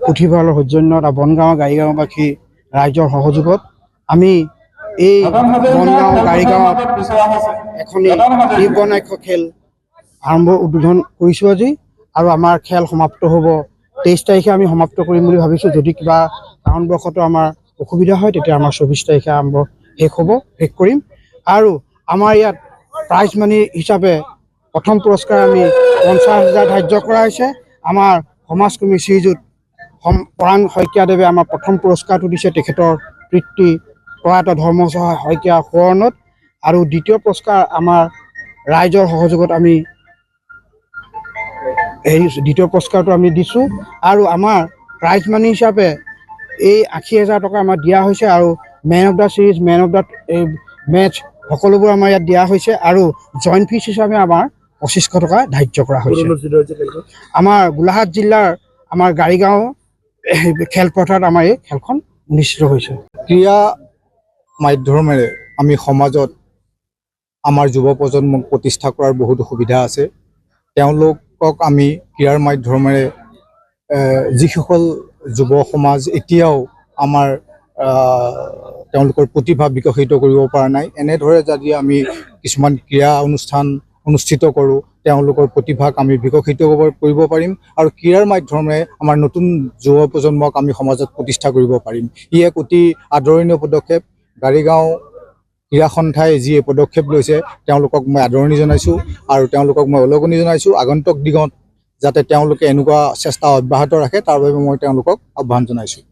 পুথিভঁৰালৰ সৌজন্যত আৰু বনগাঁও গাড়ীগাঁওবাসী ৰাইজৰ সহযোগত আমি এই বনগাঁও গাড়ীগাঁৱত এখনি নিৰ্বনাক্ষ খেল উদ্বোধন কৰিছোঁ আজি। আৰু আমাৰ খেল সমাপ্ত হ'ব 23 তাৰিখে আমি সমাপ্ত কৰিম বুলি ভাবিছোঁ। যদি কিবা কাৰণবশতঃ আমাৰ অসুবিধা হয় তেতিয়া আমাৰ 24 তাৰিখে শেষ কৰিম। আৰু আমাৰ ইয়াত প্ৰাইজ মানি হিচাপে প্ৰথম পুৰস্কাৰ আমি 50,000 ধাৰ্য কৰা হৈছে। আমাৰ সমাজকৰ্মী শ্ৰীযুত পৰাণ শইকীয়াদেৱে আমাৰ প্ৰথম পুৰস্কাৰটো দিছে তেখেতৰ পিতৃ প্ৰয়াত ধৰ্মসহায় শইকীয়া সোঁৱৰণত। আৰু দ্বিতীয় পুৰস্কাৰ আমাৰ ৰাইজৰ সহযোগত আমি দ্বিতীয় পুৰস্কাৰটো আমি দিছোঁ। আৰু আমাৰ প্ৰাইজ মানি হিচাপে এই 80,000 টকা আমাৰ দিয়া হৈছে। আৰু man of the series, man of the match সকলোবোৰ আমাৰ ইয়াত দিয়া হৈছে। আৰু জইণ্ট ফিজ হিচাপে আমাৰ 2500 টকা ধাৰ্য কৰা হৈছে। আমাৰ গোলাঘাট জিলাৰ আমাৰ গাড়ীগাঁও খেলপথাৰত আমাৰ এই খেলখন অনুষ্ঠিত হৈছে। ক্ৰীড়া মাধ্যমেৰে আমি সমাজত আমাৰ যুৱ প্ৰজন্মক প্ৰতিষ্ঠা কৰাৰ বহুতো সুবিধা আছে। তেওঁলোকক আমি ক্ৰীড়াৰ মাধ্যমেৰে যিসকল যুৱ সমাজ এতিয়াও আমাৰ তেওঁলোকৰ প্ৰতিভা বিকশিত কৰিব পৰা নাই, এনেদৰে যদি আমি কিছুমান ক্ৰীড়া অনুষ্ঠান অনুষ্ঠিত কৰোঁ তেওঁলোকৰ প্ৰতিভাক আমি বিকশিত কৰিব পাৰিম। আৰু ক্ৰীড়াৰ মাধ্যমেৰে আমাৰ নতুন যুৱ প্ৰজন্মক আমি সমাজত প্ৰতিষ্ঠা কৰিব পাৰিম। ই এক অতি আদৰণীয় পদক্ষেপ। গাড়ীগাঁও ক্ৰীড়া সন্থাই যি পদক্ষেপ লৈছে তেওঁলোকক মই আদৰণি জনাইছোঁ আৰু তেওঁলোকক মই ওলগনি জনাইছোঁ। আগন্তুক দিনত যাতে তেওঁলোকে এনেকুৱা চেষ্টা অব্যাহত ৰাখে তাৰ বাবে মই তেওঁলোকক আহ্বান জনাইছোঁ।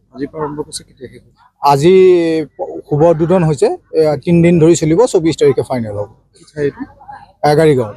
আজি শুভ উদ্বোধন হৈছে, 3 দিন ধৰি চলিব, 24 তাৰিখে ফাইনেল হ'ব। গাড়ীগাঁও।